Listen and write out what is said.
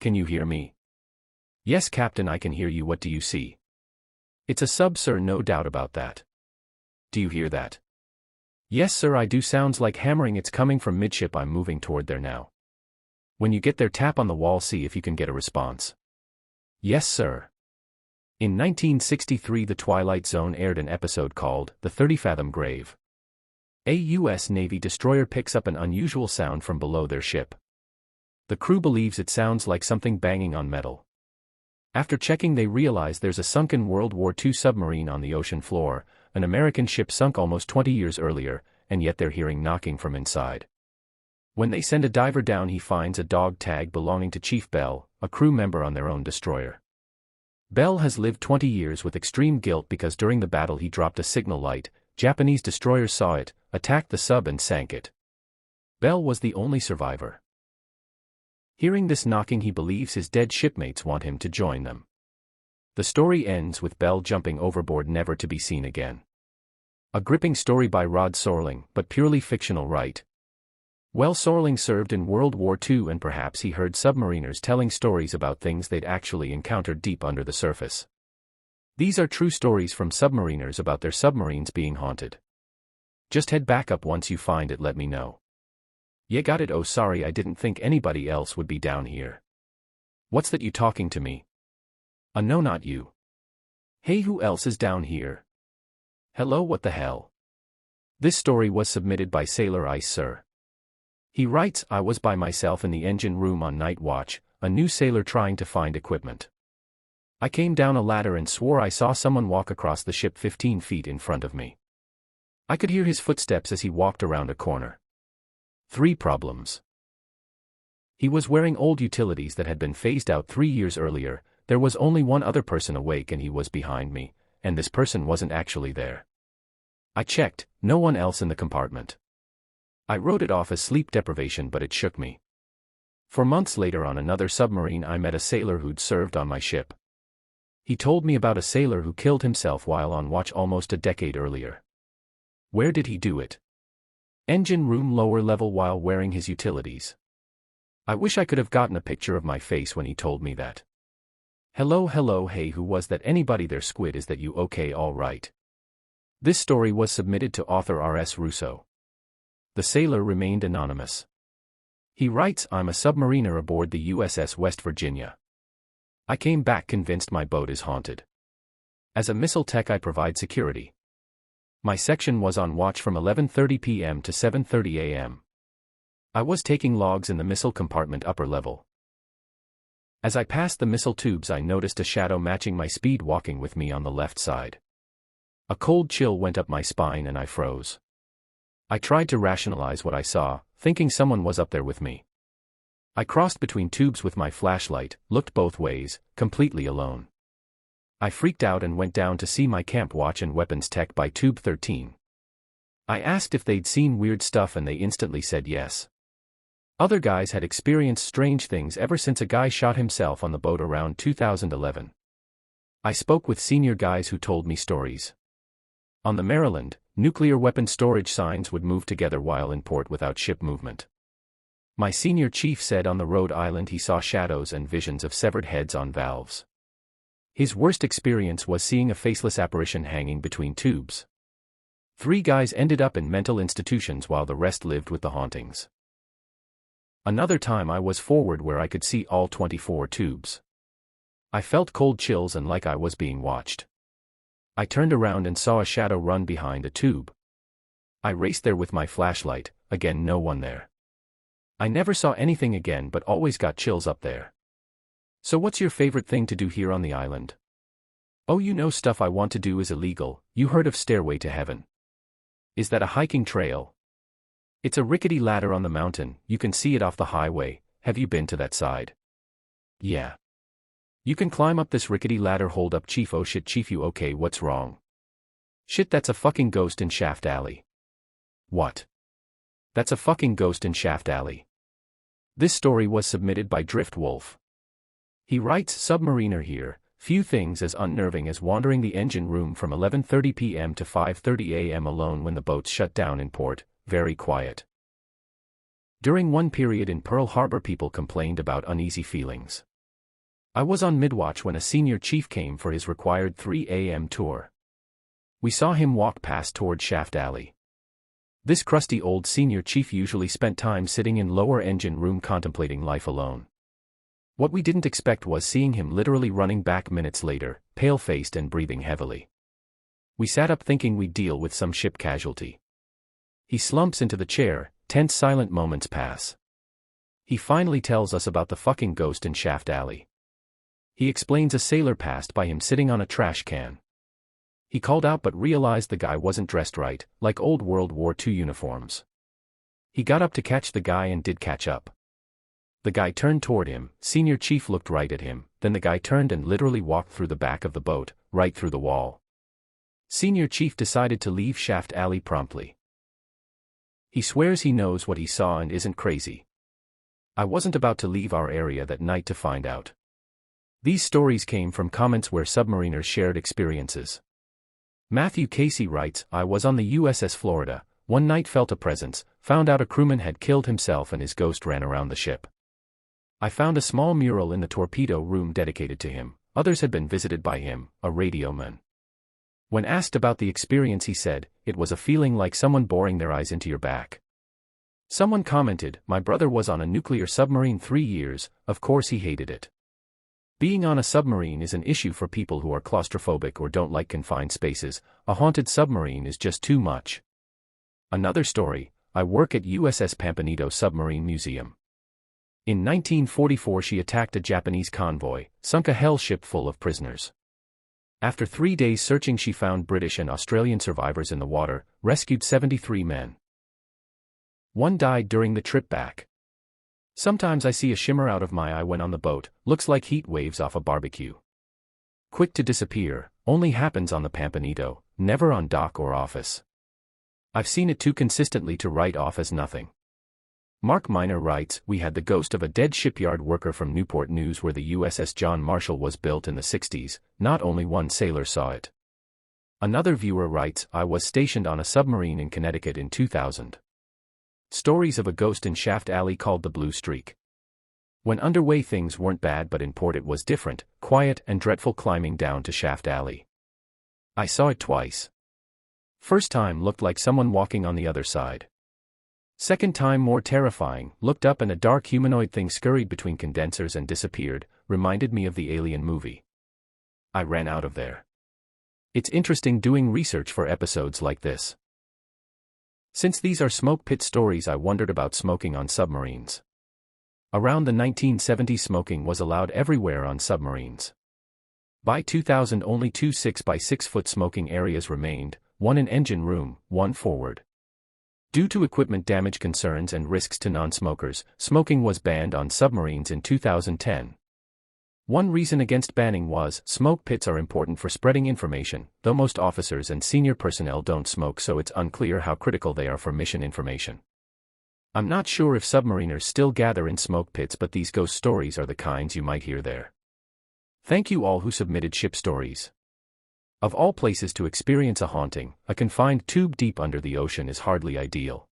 Can you hear me? Yes, Captain, I can hear you. What do you see? It's a sub, sir, no doubt about that. Do you hear that? Yes, sir, I do. Sounds like hammering. It's coming from midship. I'm moving toward there now. When you get there, tap on the wall, see if you can get a response. Yes, sir. In 1963, The Twilight Zone aired an episode called The 30-Fathom Grave. A U.S. Navy destroyer picks up an unusual sound from below their ship. The crew believes it sounds like something banging on metal. After checking, they realize there's a sunken World War II submarine on the ocean floor, an American ship sunk almost 20 years earlier, and yet they're hearing knocking from inside. When they send a diver down, he finds a dog tag belonging to Chief Bell, a crew member on their own destroyer. Bell has lived 20 years with extreme guilt because during the battle he dropped a signal light. Japanese destroyers saw it, attacked the sub and sank it. Bell was the only survivor. Hearing this knocking, he believes his dead shipmates want him to join them. The story ends with Bell jumping overboard, never to be seen again. A gripping story by Rod Serling, but purely fictional, right? Well, Serling served in World War II, and perhaps he heard submariners telling stories about things they'd actually encountered deep under the surface. These are true stories from submariners about their submarines being haunted. Just head back up once you find it, let me know. Yeah, got it. Oh, sorry, I didn't think anybody else would be down here. What's that, you talking to me? No, not you. Hey, who else is down here? Hello, what the hell? This story was submitted by Sailor Ice, sir. He writes, I was by myself in the engine room on night watch, a new sailor trying to find equipment. I came down a ladder and swore I saw someone walk across the ship 15 feet in front of me. I could hear his footsteps as he walked around a corner. 3 problems. He was wearing old utilities that had been phased out 3 years earlier. There was only one other person awake and he was behind me, and this person wasn't actually there. I checked, no one else in the compartment. I wrote it off as sleep deprivation, but it shook me. For months later, on another submarine, I met a sailor who'd served on my ship. He told me about a sailor who killed himself while on watch almost a decade earlier. Where did he do it? Engine room, lower level, while wearing his utilities. I wish I could have gotten a picture of my face when he told me that. Hello, hey, who was that? Anybody there? Squid, is that you? Okay, all right. This story was submitted to author R.S. Russo. The sailor remained anonymous. He writes, I'm a submariner aboard the USS West Virginia. I came back convinced my boat is haunted. As a missile tech, I provide security. My section was on watch from 11:30 p.m. to 7:30 a.m. I was taking logs in the missile compartment, upper level. As I passed the missile tubes, I noticed a shadow matching my speed walking with me on the left side. A cold chill went up my spine and I froze. I tried to rationalize what I saw, thinking someone was up there with me. I crossed between tubes with my flashlight, looked both ways, completely alone. I freaked out and went down to see my camp watch and weapons tech by tube 13. I asked if they'd seen weird stuff and they instantly said yes. Other guys had experienced strange things ever since a guy shot himself on the boat around 2011. I spoke with senior guys who told me stories. On the Maryland, nuclear weapon storage signs would move together while in port without ship movement. My senior chief said on the Rhode Island he saw shadows and visions of severed heads on valves. His worst experience was seeing a faceless apparition hanging between tubes. 3 guys ended up in mental institutions while the rest lived with the hauntings. Another time I was forward where I could see all 24 tubes. I felt cold chills and like I was being watched. I turned around and saw a shadow run behind a tube. I raced there with my flashlight, again no one there. I never saw anything again, but always got chills up there. So what's your favorite thing to do here on the island? Oh, you know, stuff I want to do is illegal. You heard of Stairway to Heaven? Is that a hiking trail? It's a rickety ladder on the mountain, you can see it off the highway. Have you been to that side? Yeah. You can climb up this rickety ladder. Hold up, Chief. Oh shit, Chief, you okay? What's wrong? Shit, that's a fucking ghost in Shaft Alley. What? That's a fucking ghost in Shaft Alley. This story was submitted by Drift Wolf. He writes, Submariner here, few things as unnerving as wandering the engine room from 11:30 p.m. to 5:30 a.m. alone when the boats shut down in port, very quiet. During one period in Pearl Harbor, people complained about uneasy feelings. I was on midwatch when a senior chief came for his required 3 a.m. tour. We saw him walk past toward Shaft Alley. This crusty old senior chief usually spent time sitting in lower engine room contemplating life alone. What we didn't expect was seeing him literally running back minutes later, pale-faced and breathing heavily. We sat up thinking we'd deal with some ship casualty. He slumps into the chair, tense silent moments pass. He finally tells us about the fucking ghost in Shaft Alley. He explains a sailor passed by him sitting on a trash can. He called out but realized the guy wasn't dressed right, like old World War II uniforms. He got up to catch the guy and did catch up. The guy turned toward him, senior chief looked right at him, then the guy turned and literally walked through the back of the boat, right through the wall. Senior chief decided to leave Shaft Alley promptly. He swears he knows what he saw and isn't crazy. I wasn't about to leave our area that night to find out. These stories came from comments where submariners shared experiences. Matthew Casey writes, I was on the USS Florida, one night felt a presence, found out a crewman had killed himself and his ghost ran around the ship. I found a small mural in the torpedo room dedicated to him, others had been visited by him, a radioman. When asked about the experience he said, it was a feeling like someone boring their eyes into your back. Someone commented, my brother was on a nuclear submarine 3 years, of course he hated it. Being on a submarine is an issue for people who are claustrophobic or don't like confined spaces, a haunted submarine is just too much. Another story, I work at USS Pampanito Submarine Museum. In 1944 she attacked a Japanese convoy, sunk a hell ship full of prisoners. After 3 days searching she found British and Australian survivors in the water, rescued 73 men. One died during the trip back. Sometimes I see a shimmer out of my eye when on the boat, looks like heat waves off a barbecue. Quick to disappear, only happens on the Pampanito, never on dock or office. I've seen it too consistently to write off as nothing. Mark Miner writes, we had the ghost of a dead shipyard worker from Newport News where the USS John Marshall was built in the 60s, not only one sailor saw it. Another viewer writes, I was stationed on a submarine in Connecticut in 2000. Stories of a ghost in Shaft Alley called the Blue Streak. When underway things weren't bad but in port it was different, quiet and dreadful climbing down to Shaft Alley. I saw it twice. First time looked like someone walking on the other side. Second time more terrifying, looked up and a dark humanoid thing scurried between condensers and disappeared, reminded me of the Alien movie. I ran out of there. It's interesting doing research for episodes like this. Since these are smoke pit stories I wondered about smoking on submarines. Around the 1970s smoking was allowed everywhere on submarines. By 2000 only 2 6-by-6-foot smoking areas remained, one in engine room, one forward. Due to equipment damage concerns and risks to non-smokers, smoking was banned on submarines in 2010. One reason against banning was, smoke pits are important for spreading information, though most officers and senior personnel don't smoke so it's unclear how critical they are for mission information. I'm not sure if submariners still gather in smoke pits but these ghost stories are the kinds you might hear there. Thank you all who submitted ship stories. Of all places to experience a haunting, a confined tube deep under the ocean is hardly ideal.